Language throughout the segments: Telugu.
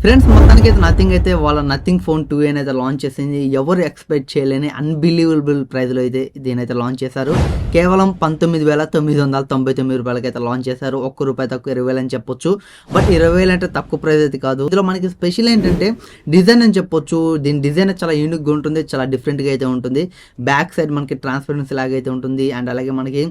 ఫ్రెండ్స్ మొత్తానికి అయితే నథింగ్ అయితే వాళ్ళ నథింగ్ ఫోన్ 2 అయితే లాంచ్ చేసింది. ఎవరు ఎక్స్పెక్ట్ చేయలేని అన్బిలీవబుల్ ప్రైస్లో అయితే దీనైతే లాంచ్ చేశారు. కేవలం 19,999 రూపాయలకి అయితే లాంచ్ చేశారు. ₹1 తక్కువ 20,000 అని చెప్పొచ్చు. బట్ 20,000 అంటే తక్కువ ప్రైస్ అయితే కాదు. ఇందులో మనకి స్పెషల్ ఏంటంటే డిజైన్ అని చెప్పొచ్చు. దీని డిజైన్ చాలా యూనిక్గా ఉంటుంది, చాలా డిఫరెంట్గా అయితే ఉంటుంది. బ్యాక్ సైడ్ మనకి ట్రాన్స్పరెన్సీ లాగా అయితే ఉంటుంది. అండ్ అలాగే మనకి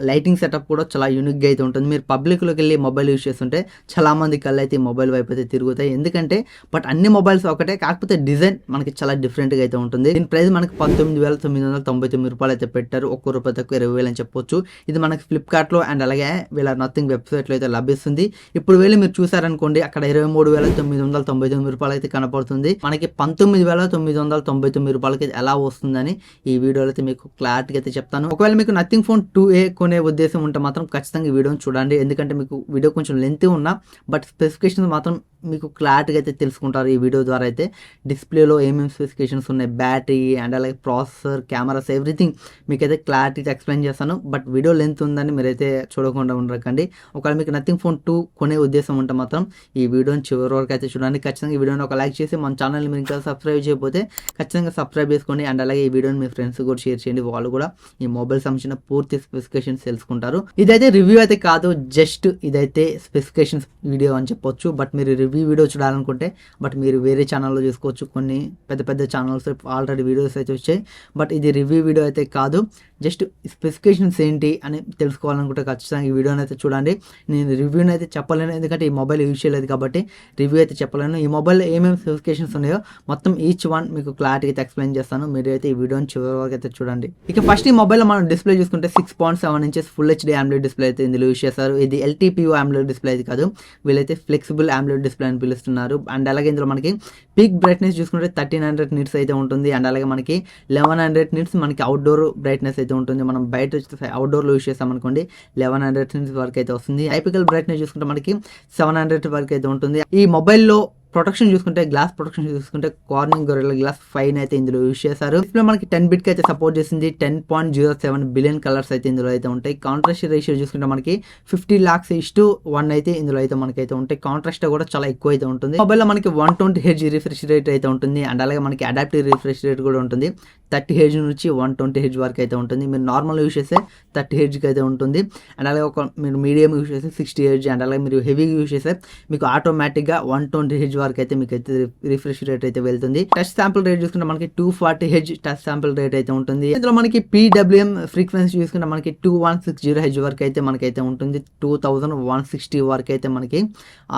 లైటింగ్ సెటప్ కూడా చాలా యూనిక్గా అయితే ఉంటుంది. మీరు పబ్లిక్లోకి వెళ్ళి మొబైల్ యూస్ చేస్తుంటే చాలామంది కళ్ళు అయితే మొబైల్ వైపు అయితే తిరుగుతాయి. ఎందుకంటే బట్ అన్ని మొబైల్స్ ఒకటే, కాకపోతే డిజైన్ మనకి చాలా డిఫరెంట్గా అయితే ఉంటుంది. దీని ప్రైస్ మనకి 19,999 రూపాయలు అయితే పెట్టారు. ₹1 తక్కువ 20,000 అని చెప్పొచ్చు. ఇది మనకి ఫ్లిప్కార్ట్లో అండ్ అలాగే వీళ్ళ నథింగ్ వెబ్సైట్లో అయితే లభిస్తుంది. ఇప్పుడు వెళ్ళి మీరు చూసారనుకోండి, అక్కడ 23,999 రూపాయలు అయితే కనపడుతుంది. మనకి 19,999 రూపాయలకి ఎలా వస్తుందని ఈ వీడియోలో అయితే మీకు క్లారిటీగా అయితే చెప్తాను. ఒకవేళ మీకు నథింగ్ ఫోన్ 2 కొనే ఉద్దేశం ఉంటే మాత్రం ఖచ్చితంగా ఈ వీడియోని చూడండి. ఎందుకంటే మీకు వీడియో కొంచెం లెంత్ ఉన్నా బట్ స్పెసిఫికేషన్స్ మాత్రం మీకు క్లారిటీగా అయితే తెలుసుకుంటారు ఈ వీడియో ద్వారా. అయితే డిస్ప్లేలో ఏమేమి స్పెసిఫికేషన్స్ ఉన్నాయి, బ్యాటరీ అండ్ అలాగే ప్రాసెసర్, కెమెరాస్, ఎవ్రీథింగ్ మీకైతే క్లారిటీగా ఎక్స్ప్లెయిన్ చేస్తాను. బట్ వీడియో లెంత్ ఉందని మీరైతే చూడకుండా ఉండకండి. ఒకవేళ మీకు నథింగ్ ఫోన్ 2 కొనే ఉద్దేశం ఉంటే మాత్రం ఈ వీడియోని చివరి వరకు అయితే చూడండి. ఖచ్చితంగా ఈ వీడియోని ఒక లైక్ చేసి మన ఛానల్ని మీరు ఇంకా సబ్స్క్రైబ్ చేయకపోతే ఖచ్చితంగా సబ్స్క్రైబ్ చేసుకోండి. అండ్ అలాగే ఈ వీడియోని మీ ఫ్రెండ్స్ కూడా షేర్ చేయండి. వాళ్ళు కూడా ఈ మొబైల్ సంబంధించిన పూర్తి స్పెసిఫికేషన్స్ తెలుసుకుంటారు. ఇదైతే రివ్యూ అయితే కాదు, జస్ట్ ఇదైతే స్పెసిఫికేషన్స్ వీడియో అని చెప్పొచ్చు. బట్ మీరు రివ్యూ వీడియో చూడాలనుకుంటే బట్ మీరు వేరే ఛానల్లో చూసుకోవచ్చు. కొన్ని పెద్ద పెద్ద ఛానల్స్ ఆల్రెడీ వీడియోస్ అయితే వచ్చాయి. బట్ ఇది రివ్యూ వీడియో అయితే కాదు, జస్ట్ స్పెసిఫికేషన్స్ ఏంటి అని తెలుసుకోవాలనుకుంటే ఖచ్చితంగా ఈ వీడియోని అయితే చూడండి. నేను రివ్యూని అయితే చెప్పలేను, ఎందుకంటే ఈ మొబైల్ యూజ్ చేయలేదు కాబట్టి రివ్యూ అయితే చెప్పలేను. ఈ మొబైల్లో ఏమేమి స్పెసిఫికేషన్స్ ఉన్నాయో మొత్తం ఈచ్ వన్ మీకు క్లారిటీ అయితే ఎక్స్ప్లెయిన్ చేస్తాను. మీరు అయితే ఈ వీడియోని చివరి వరకు అయితే చూడండి. ఇక ఫస్ట్ ఈ మొబైల్లో మనం డిస్ప్లే చూసుకుంటే 6.7 inches full HD AMOLED display అయితే ఇందులో యూజ్ చేస్తారు. ఇది LTPO AMOLED డిస్ప్లే అయితే కాదు, వీళ్ళైతే ఫ్లెక్సిబుల్ AMOLED డిస్ప్లే అని పిలుస్తున్నారు. అండ్ అలాగే ఇందులో మనకి పీక్ బ్రైట్నెస్ చూసుకుంటే 1300 నిట్స్ అయితే ఉంటుంది. అండ్ అలాగే మనకి 1100 నిట్స్ మనకి అవుట్డోర్ బ్రైట్నెస్ అయితే ఉంటుంది. మనం బయట అవుట్డోర్లో యూజ్ చేస్తాం అనుకోండి 1100 నిట్స్ వరకు అయితే వస్తుంది. ఐపికల్ బ్రైట్నెస్ చూసుకుంటే మనకి 700 వరకు అయితే ఉంటుంది. ఈ మొబైల్లో ప్రొటెక్షన్ చూసుకుంటే, గ్లాస్ ప్రొటెక్షన్ చూసుకుంటే కార్నింగ్ గొరిల్లా గ్లాస్ 5 అయితే ఇందులో యూజ్ చేశారు. డిస్ప్లే మనకి 10 బిట్ అయితే సపోర్ట్ చేసింది. 10.07 బిలియన్ కలర్స్ అయితే ఇందులో అయితే ఉంటాయి. కాంట్రాస్ట్ రేషియో చూసుకుంటే మనకి 50 lakhs:1 అయితే ఇందులో అయితే మనకైతే ఉంటాయి. కాంట్రాస్ట్ కూడా చాలా ఎక్కువ అయితే ఉంటుంది. మొబైల్లో మనకి 120 Hz రిఫ్రెష్ రేట్ అయితే ఉంటుంది. అండ్ అలాగే మనకి అడాప్టివ్ రిఫ్రెష్ రేట్ కూడా ఉంటుంది. 30 Hz నుంచి 120 Hz వరకు అయితే ఉంటుంది. మీరు నార్మల్ యూజ్ చేస్తే 30 Hz అయితే ఉంటుంది. అండ్ అలాగే మీరు మీడియం యూజ్ చేస్తే 60 Hz. అండ్ అలాగే మీరు హెవీగా యూజ్ చేస్తే మీకు ఆటోమేటిక్గా 120 Hz వరకు అయితే మీకు అయితే రిఫ్రెష్ రేట్ అయితే వెళ్తుంది. టచ్ శాంపుల్ రేట్ చూసుకుంటే మనకి 240 Hz టచ్ శాంపుల్ రేట్ అయితే ఉంటుంది. ఇందులో మనకి PWM ఫ్రీక్వెన్సీ చూసుకుంటే మనకి 2160 Hz వరకు అయితే మనకైతే ఉంటుంది. 2160 వరకు అయితే మనకి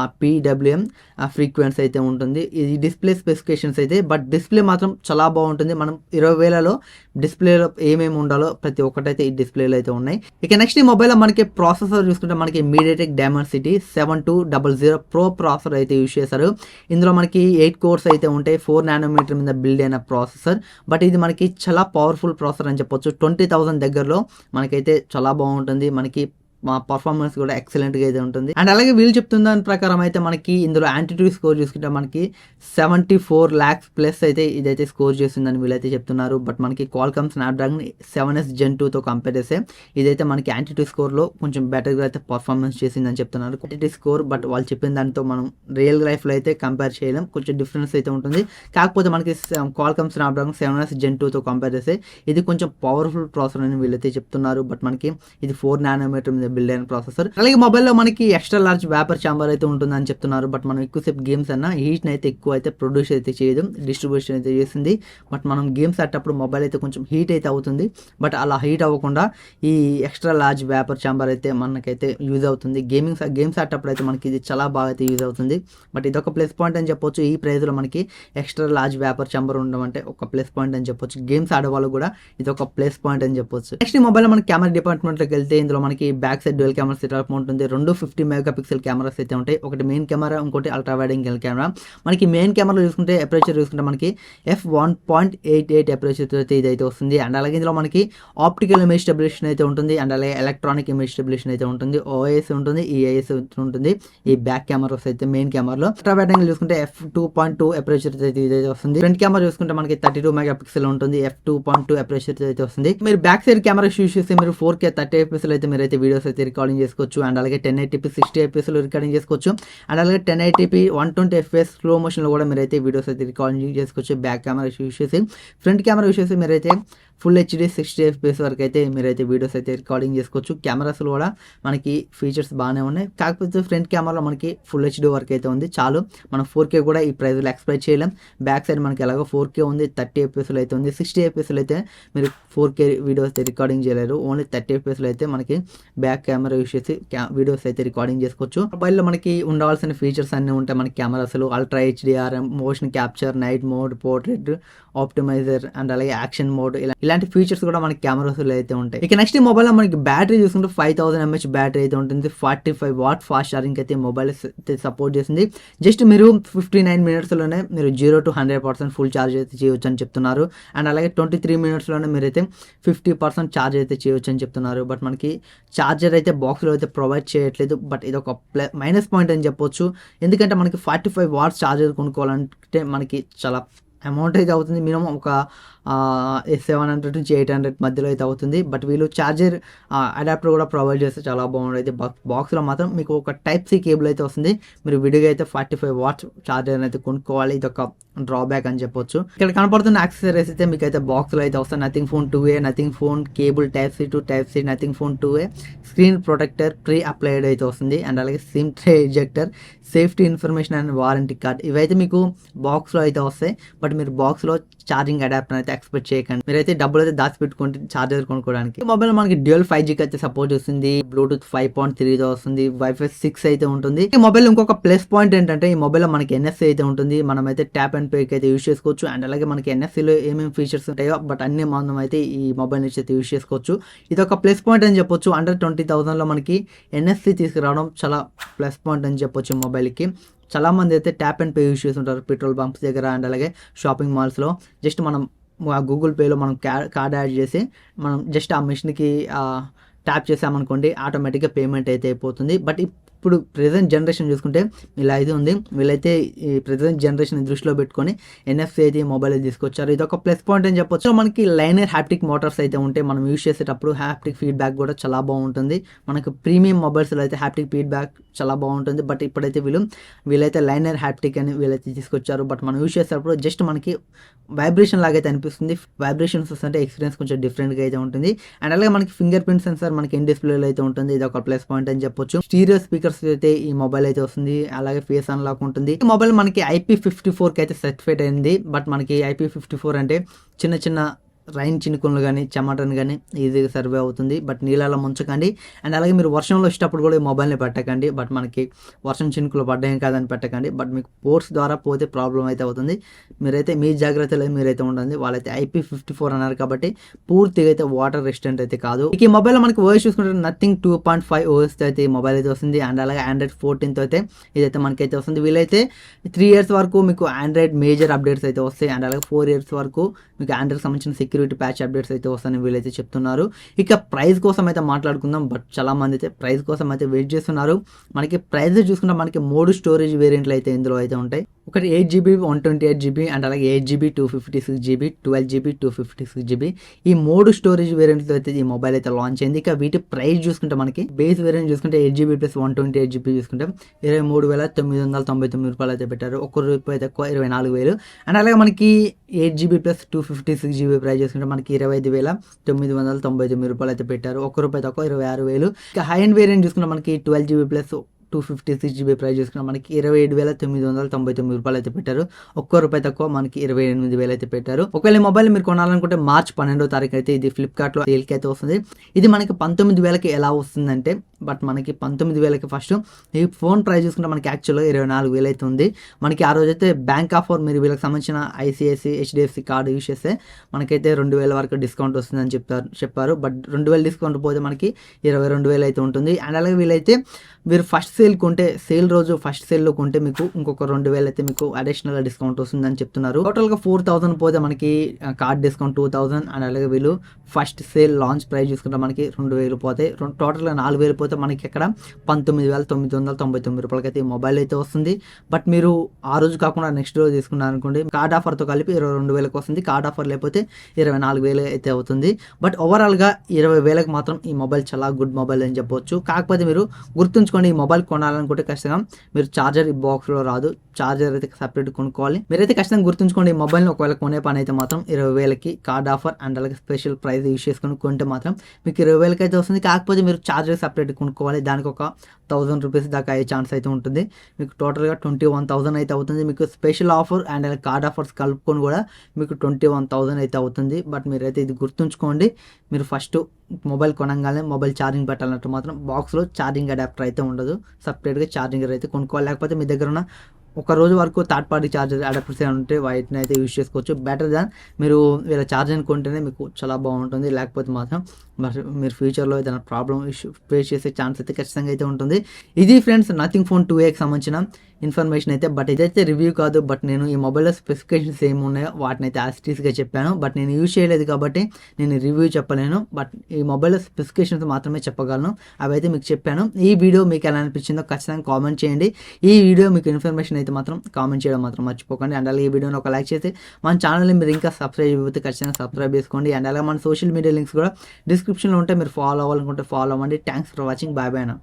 ఆ PWM ఫ్రీక్వెన్సీ అయితే ఉంటుంది. ఇది డిస్ప్లే స్పెసిఫికేషన్స్ అయితే, బట్ డిస్ప్లే మాత్రం చాలా బాగుంటుంది. మనం 20,000లో డిస్ప్లేలో ఏమేమి ఉండాలో ప్రతి ఒక్కటైతే ఈ డిస్ప్లేలో అయితే ఉన్నాయి. ఇక నెక్స్ట్ ఈ మొబైల్లో మనకి ప్రాసెసర్ చూసుకుంటే మనకి MediaTek Dimensity 7200 Pro ప్రాసెసర్ అయితే యూజ్ చేశారు. ఇందులో మనకి 8 కోర్స్ అయితే ఉంటాయి. 4 nanometer మీద బిల్డ్ అయిన ప్రాసెసర్. బట్ ఇది మనకి చాలా పవర్ఫుల్ ప్రాసెసర్ అని చెప్పొచ్చు. 20,000 దగ్గరలో మనకైతే చాలా బాగుంటుంది. మనకి మా పర్ఫార్మెన్స్ కూడా ఎక్సలెంట్గా అయితే ఉంటుంది. అండ్ అలాగే వీళ్ళు చెప్తున్న దాని ప్రకారం అయితే మనకి ఇందులో యాంటిట్యూడ్ స్కోర్ చూసుకుంటే మనకి 74 lakhs ప్లస్ అయితే ఇదైతే స్కోర్ చేస్తుందని వీళ్ళైతే చెప్తున్నారు. బట్ మనకి Qualcomm Snapdragon 7S Gen 2తో కంపేర్ చేస్తే ఇదైతే మనకి యాంటిట్యూడ్ స్కోర్లో కొంచెం బెటర్గా అయితే పర్ఫార్మెన్స్ చేసిందని చెప్తున్నారు. యాంటిట్యూడ్ స్కోర్ బట్ వాళ్ళు చెప్పిన దానితో మనం రియల్ లైఫ్లో అయితే కంపేర్ చేయలేం, కొంచెం డిఫరెన్స్ అయితే ఉంటుంది. కాకపోతే మనకి Qualcomm Snapdragon 7S Gen 2తో కంపేర్ చేస్తే ఇది కొంచెం పవర్ఫుల్ ప్రాసెసర్ అని వీళ్ళైతే చెప్తున్నారు. బట్ మనకి ఇది 4 nanometer మీద బిల్డ్ అయిన ప్రాసెసర్. అలాగే మొబైల్లో మనకి ఎక్స్ట్రా లార్జ్ వేపర్ ఛాంబర్ అయితే ఉంటుందని చెప్తున్నారు. బట్ మనం ఎక్కువసేపు గేమ్స్ అన్నా హీట్ అయితే ఎక్కువ అయితే ప్రొడ్యూస్ అయితే చేయదు, డిస్ట్రిబ్యూషన్ అయితే చేస్తుంది. బట్ మనం గేమ్స్ ఆడేటప్పుడు మొబైల్ అయితే కొంచెం హీట్ అయితే అవుతుంది. బట్ అలా హీట్ అవ్వకుండా ఈ ఎక్స్ట్రా లార్జ్ వేపర్ ఛాంబర్ అయితే మనకైతే యూజ్ అవుతుంది. గేమ్స్ ఆడేటప్పుడు అయితే మనకి ఇది చాలా బాగా అయితే యూజ్ అవుతుంది. బట్ ఇదొక ప్లస్ పాయింట్ అని చెప్పొచ్చు. ఈ ప్రైస్లో మనకి ఎక్స్ట్రా లార్జ్ వేపర్ ఛాంబర్ ఉండడం అంటే ఒక ప్లస్ పాయింట్ అని చెప్పొచ్చు. గేమ్స్ ఆడే వాళ్ళు కూడా ఇది ఒక ప్లస్ పాయింట్ అని చెప్పొచ్చు. నెక్స్ట్ ఈ మొబైల్లో మనకి కెమెరా డిపార్ట్మెంట్లోకి వెళ్తే ఇందులో మనకి back side dual camera setup ఉంటుంది. 2 50 మెగాపిక్సెల్ కెమెరాస్ అయితే ఉంటాయి. ఒకటి మెయిన్ కెమెరా, ఇంకోటి అల్ట్రా వైడ్ యాంగిల్ కెమెరా. మనకి మెయిన్ కెమెరా చూసుకుంటే అపర్చర్ చూసుకుంటే మనకి f1.88 అపర్చర్ అయితే ఇదైతే వస్తుంది. అండ్ అలాగే ఇందులో మనకి ఆప్టికల్ ఇమేజ్ స్టెబిలేషన్ అయితే ఉంటుంది. అండ్ అలాగే ఎలక్ట్రానిక్ ఇమేజ్ స్టెబిలేషన్ అయితే ఉంటుంది. OIS ఉంటుంది, EIS ఉంటుంది. ఈ బ్యాక్ కెమెరాస్ అయితే మెయిన్ కెమెరాలో. అల్ట్రా వైడ్ యాంగిల్ చూసుకుంటే f2.2 అపర్చర్ అయితే ఇదైతే వస్తుంది. ఫ్రంట్ కెమెరా చూసుకుంటే మనకి 32 మెగాపిక్సెల్ ఉంటుంది. f2.2 అపర్చర్ అయితే వస్తుంది. మీరు బ్యాక్ సైడ్ కెమెరా యూస్ చేస్తే మీరు 4K 30 fps అయితే మీరైతే వీడియోస్ అయితే రికార్డింగ్ చేసుకోవచ్చు. అండ్ అలాగే 1080p 60 fps రికార్డింగ్ చేసుకోవచ్చు. అండ్ అలాగే 1080p 120 fps స్లో మోషన్లో కూడా మీరైతే వీడియోస్ అయితే రికార్డింగ్ చేసుకోవచ్చు. బ్యాక్ కెమెరా యూస్ చేసి, ఫ్రంట్ కెమెరా యూస్ చేసి మీరైతే ఫుల్ హెచ్డి 60 fps వరకు అయితే మీరైతే వీడియోస్ అయితే రికార్డింగ్ చేసుకోవచ్చు. కెమెరాస్లో కూడా మనకి ఫీచర్స్ బాగానే ఉన్నాయి. కాకపోతే ఫ్రంట్ కెమెరాలో మనకి ఫుల్ హెచ్డి వరకు అయితే ఉంది, చాలు. మనం 4K కూడా ఈ ప్రైస్లో ఎక్స్పెక్ట్ చేయలేం. బ్యాక్ సైడ్ మనకి ఎలాగో 4K ఉంది, 30 fps అయితే ఉంది. 60 fps అయితే మీరు 4K వీడియోస్ అయితే రికార్డింగ్ చేయలేరు. ఓన్లీ 30 fps అయితే మనకి బ్యాక్ కెమెరా యూస్ చేసి వీడియోస్ అయితే రికార్డింగ్ చేసుకోవచ్చు. మొబైల్లో మనకి ఉండాల్సిన ఫీచర్స్ అన్నీ ఉంటాయి మనకి కెమెరాస్లో. Ultra HDR, motion capture, night mode, portrait, optimiser and అలాగే యాక్షన్ మోడ్, ఇలాంటి ఫీచర్స్ కూడా మనకి కెమెరాస్లో అయితే ఉంటాయి. ఇక నెక్స్ట్ ఈ మొబైల్లో మనకి బ్యాటరీ చూసుకుంటే 5000 mAh బ్యాటరీ అయితే ఉంటుంది. 45 వాట్ ఫాస్ట్ ఛార్జింగ్ అయితే మొబైల్ అయితే సపోర్ట్ చేసింది. జస్ట్ మీరు 59 minutesలోనే మీరు 0 to 100% ఫుల్ ఛార్జ్ అయితే చేయొచ్చు అని చెప్తున్నారు. అండ్ అలాగే 23 minutesలోనే మీరైతే 50% ఛార్జ్ అయితే చేయొచ్చు అని చెప్తున్నారు. బట్ మనకి ఛార్జర్ అయితే బాక్స్లో అయితే ప్రొవైడ్ చేయట్లేదు. బట్ ఇది ఒక మైనస్ పాయింట్ అని చెప్పొచ్చు. ఎందుకంటే మనకి 45 watts ఛార్జర్ కొనుక్కోవాలంటే మనకి చాలా అమౌంట్ అయితే అవుతుంది. మినిమం ఒక 700 నుంచి 800 మధ్యలో అయితే అవుతుంది. బట్ వీళ్ళు ఛార్జర్ అడాప్టర్ కూడా ప్రొవైడ్ చేస్తే చాలా బాగుంటుంది. బాక్స్లో మాత్రం మీకు ఒక Type-C కేబుల్ అయితే వస్తుంది. మీరు విడిగా అయితే 45 watts ఛార్జర్ అయితే కొనుక్కోవాలి. ఇది ఒక డ్రాబ్యాక్ అని చెప్పొచ్చు. ఇక్కడ కనపడుతున్న యాక్సెసరీస్ అయితే మీకు అయితే బాక్స్లో అయితే వస్తాయి. Nothing phone 2A, nothing phone cable Type-C to Type-C, nothing phone 2A, screen protector pre applied అయితే వస్తుంది. అండ్ అలాగే SIM tray ejector, safety information and warranty card, ఇవైతే మీకు బాక్స్లో అయితే వస్తాయి. బట్ మీరు బాక్స్లో ఛార్జింగ్ అడాప్టర్ అయితే ఎక్స్పెక్ట్ చేయకండి. మీరైతే డబ్బులు అయితే దాచిపెట్టుకుంటే ఛార్జర్ కొనుక్కోవడానికి. మొబైల్ మనకి డ్యూయల్ 5G అయితే సపోర్ట్ చేస్తుంది. బ్లూటూత్ 5.3తో వస్తుంది. Wi-Fi 6 అయితే ఉంటుంది. ఈ మొబైల్ ఇంకొక ప్లస్ పాయింట్ ఏంటంటే ఈ మొబైల్లో మనకి NFC అయితే ఉంటుంది. మనం అయితే ట్యాప్ అండ్ పేకి అయితే యూస్ చేసుకోవచ్చు. అండ్ అలాగే మనకి NFC-లో ఏమేమి ఫీచర్స్ ఉంటాయో బట్ అన్ని మనం అయితే ఈ మొబైల్ నుంచి అయితే యూస్ చేసుకోవచ్చు. ఇది ఒక ప్లస్ పాయింట్ అని చెప్పొచ్చు. అండర్ 20,000లో మనకి NFC తీసుకురావడం చాలా ప్లస్ పాయింట్ అని చెప్పొచ్చు మొబైల్కి. చాలామంది అయితే ట్యాప్ అండ్ పే యూస్ చేస్తుంటారు పెట్రోల్ బంప్స్ దగ్గర అండ్ అలాగే షాపింగ్ మాల్స్లో. జస్ట్ మనం గూగుల్ పేలో మనం కార్డ్ యాడ్ చేసి మనం జస్ట్ ఆ మిషన్కి ట్యాప్ చేసామనుకోండి, ఆటోమేటిక్గా పేమెంట్ అయితే అయిపోతుంది. బట్ ఇప్పుడు ప్రెజెంట్ జనరేషన్ చూసుకుంటే ఇలా అయితే ఉంది. వీళ్ళైతే ఈ ప్రెజెంట్ జనరేషన్ దృష్టిలో పెట్టుకొని NFC అయితే ఈ మొబైల్ తీసుకొచ్చారు. ఇది ఒక ప్లస్ పాయింట్ అని చెప్పొచ్చు. మనకి లైనర్ హ్యాప్టిక్ మోటార్స్ అయితే ఉంటాయి. మనం యూస్ చేసేటప్పుడు హ్యాప్టిక్ ఫీడ్బ్యాక్ కూడా చాలా బాగుంటుంది. మనకు ప్రీమియం మొబైల్స్లో అయితే హ్యాప్టిక్ ఫీడ్బ్యాక్ చాలా బాగుంటుంది. బట్ ఇప్పుడైతే వీళ్ళైతే లైనర్ హ్యాప్టిక్ అని వీళ్ళైతే తీసుకొచ్చారు. బట్ మనం యూస్ చేసేటప్పుడు జస్ట్ మనకి వైబ్రేషన్ లాగైతే అనిపిస్తుంది. వైబ్రేషన్స్ వస్తుంటే ఎక్స్పీరియన్స్ కొంచెం డిఫరెంట్గా అయితే ఉంటుంది. అండ్ అలాగే మనకి ఫింగర్ ప్రింట్ సెన్సార్ మనకి ఇన్ డిస్ప్లేలో అయితే ఉంటుంది. ఇది ఒక ప్లస్ పాయింట్ అని చెప్పొచ్చు. స్టీరియో స్పీకర్స్ అయితే ఈ మొబైల్ అయితే వస్తుంది. అలాగే ఫేస్ అన్లాక్ ఉంటుంది. ఈ మొబైల్ మనకి IP54కి అయితే సర్టిఫైడ్ అయింది. బట్ మనకి IP54 అంటే చిన్న చిన్న రైన్ చినుకులు కానీ చెమటను కానీ ఈజీగా సర్వే అవుతుంది. బట్ నీళ్ళలో ముంచకండి. అండ్ అలాగే మీరు వర్షంలో వచ్చేటప్పుడు కూడా ఈ మొబైల్ని పెట్టకండి. బట్ మనకి వర్షం చినుకులు పడ్డాయి కాదని పెట్టకండి. బట్ మీకు పోర్ట్స్ ద్వారా పోతే ప్రాబ్లం అయితే అవుతుంది. మీరైతే మీ జాగ్రత్తలో మీరైతే ఉండండి. వాళ్ళైతే IP54 అన్నారు కాబట్టి పూర్తిగా అయితే వాటర్ రెసిస్టెంట్ అయితే కాదు. ఈ మొబైల్లో మనకి ఓఎస్ చూసుకుంటే నథింగ్ 2.5 OS అయితే ఈ మొబైల్ అయితే వస్తుంది. అండ్ అలాగే Android 14 అయితే ఇదైతే మనకైతే వస్తుంది. వీళ్ళైతే 3 years వరకు మీకు ఆండ్రాయిడ్ మేజర్ అప్డేట్స్ అయితే వస్తాయి. అండ్ అలాగే 4 years వరకు మీకు ఆండ్రాయిడ్ సంబంధించిన సెక్యూరిటీ ప్యాచ్ అప్డేట్స్ అయితే వస్తాయని వీళ్ళైతే చెప్తున్నారు. ఇక ప్రైస్ కోసం అయితే మాట్లాడుకుందాం. బట్ చాలా మంది అయితే ప్రైస్ కోసం అయితే వెయిట్ చేస్తున్నారు. మనకి ప్రైస్ చూసుకుంటే మనకి 3 స్టోరేజ్ వేరియంట్లు అయితే ఇందులో అయితే ఉంటాయి. ఒకటి 8GB 128GB అండ్ అలాగే 8GB 256GB 12GB 256GB ఈ 3 స్టోరేజ్ వేరియంట్తో అయితే ఈ మొబైల్ అయితే లాంచ్ అయింది. ఇక వీటి ప్రైస్ చూసుకుంటే మనకి బేస్ వేరియంట్ చూసుకుంటే 8GB + 128GB చూసుకుంటే 23,999 రూపాయలు అయితే పెట్టారు. ₹1 తక్కువ 24,000. అండ్ అలాగే మనకి 8GB + 256GB ప్రైస్ చూసుకుంటే మనకి 25,999 రూపాయలు అయితే పెట్టారు. ₹1 తక్కువ 26,000. ఇక హై అండ్ వేరియంట్ చూసుకుంటే మనకి 12GB + 256GB ప్రైస్ చూసుకున్నా మనకి 27,999 రూపాయలు అయితే పెట్టారు. ₹1 తక్కువ మనకి 28,000 అయితే పెట్టారు. ఒకవేళ ఈ మొబైల్ మీరు కొనాలనుకుంటే మార్చ్ 12వ తారీఖు అయితే ఇది ఫ్లిప్కార్ట్లో సేల్కి అయితే వస్తుంది. ఇది మనకి 19,000కి ఎలా వస్తుందంటే బట్ మనకి 19,000కి ఫస్ట్ ఈ ఫోన్ ప్రైస్ చూసుకుంటే మనకి యాక్చువల్గా 24,000 అయితే ఉంది. మనకి ఆ రోజైతే బ్యాంక్ ఆఫర్ మీరు వీళ్ళకి సంబంధించిన ICICI HDFC కార్డు యూస్ చేస్తే మనకైతే 2,000 వరకు డిస్కౌంట్ వస్తుందని చెప్పారు. బట్ 2,000 డిస్కౌంట్ పోతే మనకి 22,000 అయితే ఉంటుంది. అండ్ అలాగే వీళ్ళైతే మీరు ఫస్ట్ సేల్ కొంటే, సేల్ రోజు ఫస్ట్ సేల్లో కొంటే మీకు ఇంకొక 2000 అయితే మీకు అడిషనల్ డిస్కౌంట్ వస్తుందని చెప్తున్నారు. టోటల్గా 4000 పోతే మనకి కార్డ్ డిస్కౌంట్ 2000 అండ్ అలాగే వీళ్ళు ఫస్ట్ సేల్ లాంచ్ ప్రైస్ చూసుకుంటే మనకి 2000 పోతాయి. టోటల్గా 4000 పోతే మనకి ఇక్కడ 19,999 రూపాయలకి అయితే ఈ మొబైల్ అయితే వస్తుంది. బట్ మీరు ఆ రోజు కాకుండా నెక్స్ట్ రోజు తీసుకున్నారు అనుకోండి, కార్డ్ ఆఫర్తో కలిపి 22,000కి వస్తుంది. కార్డ్ ఆఫర్ లేకపోతే 24,000 అయితే అవుతుంది. బట్ ఓవరాల్గా 20,000కి మాత్రం ఈ మొబైల్ చాలా గుడ్ మొబైల్ అని చెప్పొచ్చు. కాకపోతే మీరు గుర్తుంచుకోండి, ఈ మొబైల్ కొనాలనుకుంటే ఖచ్చితంగా మీరు చార్జర్ ఈ బాక్స్లో రాదు, చార్జర్ అయితే సపరేట్ కొనుక్కోవాలి. మీరైతే ఖచ్చితంగా గుర్తుంచుకోండి, ఈ మొబైల్ని ఒకవేళ కొనే పని అయితే మాత్రం 20,000కి కార్డ్ ఆఫర్ అండ్ అలాగే స్పెషల్ ప్రైస్ యూస్ చేసుకొని కొంటే మాత్రం మీకు 20,000కి అయితే వస్తుంది. కాకపోతే మీరు చార్జర్ సపరేట్ కొనుక్కోవాలి, దానికి ఒక 1000 రూపీస్ దాకా అయ్యే ఛాన్స్ అయితే ఉంటుంది. మీకు టోటల్గా 21,000 అయితే అవుతుంది. మీకు special offer and card offers కలుపుకొని కూడా మీకు 21,000 అయితే అవుతుంది. బట్ మీరైతే ఇది గుర్తుంచుకోండి, మీరు ఫస్ట్ మొబైల్ కొనగానే మొబైల్ ఛార్జింగ్ పెట్టాలంటే మాత్రం బాక్స్లో ఛార్జింగ్ అడాప్టర్ అయితే ఉండదు, సపరేట్గా ఛార్జింగర్ అయితే కొనుక్కోవాలి. లేకపోతే మీ దగ్గర ఉన్న ఒక రోజు వరకు థర్డ్ పార్టీ ఛార్జర్ అడాప్టర్స్ ఏమైనా ఉంటే వాటిని అయితే యూజ్ చేసుకోవచ్చు. బెటర్ దాన్ మీరు వీళ్ళ ఛార్జర్ కొంటేనే మీకు చాలా బాగుంటుంది. లేకపోతే మాత్రం మీరు ఫ్యూచర్లో ఏదైనా ప్రాబ్లమ్ ఇష్యూ ఫేస్ చేసే ఛాన్స్ అయితే ఖచ్చితంగా అయితే ఉంటుంది. ఇది ఫ్రెండ్స్ నథింగ్ ఫోన్ 2Aకి సంబంధించిన ఇన్ఫర్మేషన్ అయితే. బట్ ఇదైతే రివ్యూ కాదు, బట్ నేను ఈ మొబైల్లో స్పెసిఫికేషన్స్ ఏమి ఉన్నాయో వాటిని అయితే యాస్టీస్గా చెప్పాను. బట్ నేను యూజ్ చేయలేదు కాబట్టి నేను రివ్యూ చెప్పలేను. బట్ ఈ మొబైల్లో స్పెసిఫికేషన్స్ మాత్రమే చెప్పగలను, అవి అయితే మీకు చెప్పాను. ఈ వీడియో మీకు ఎలా అనిపించిందో ఖచ్చితంగా కామెంట్ చేయండి. ఈ వీడియో మీకు ఇన్ఫర్మేషన్ అయితే మాత్రం కామెంట్ చేయడం మాత్రం మర్చిపోకండి. అండ్ అలాగే ఈ వీడియోని ఒక లైక్ చేసి మన ఛానల్ని మీరు ఇంకా సబ్స్క్రైబ్ అయిపోతే ఖచ్చితంగా సబ్స్క్రైబ్ చేసుకోండి. అండ్ అలాగే మన సోషల్ మీడియా లింక్స్ కూడా డిస్క్రిప్షన్లో ఉంటే మీరు ఫాలో అవ్వాలనుకుంటే ఫాలో అవ్వండి. Thanks for watching. Bye bye నా.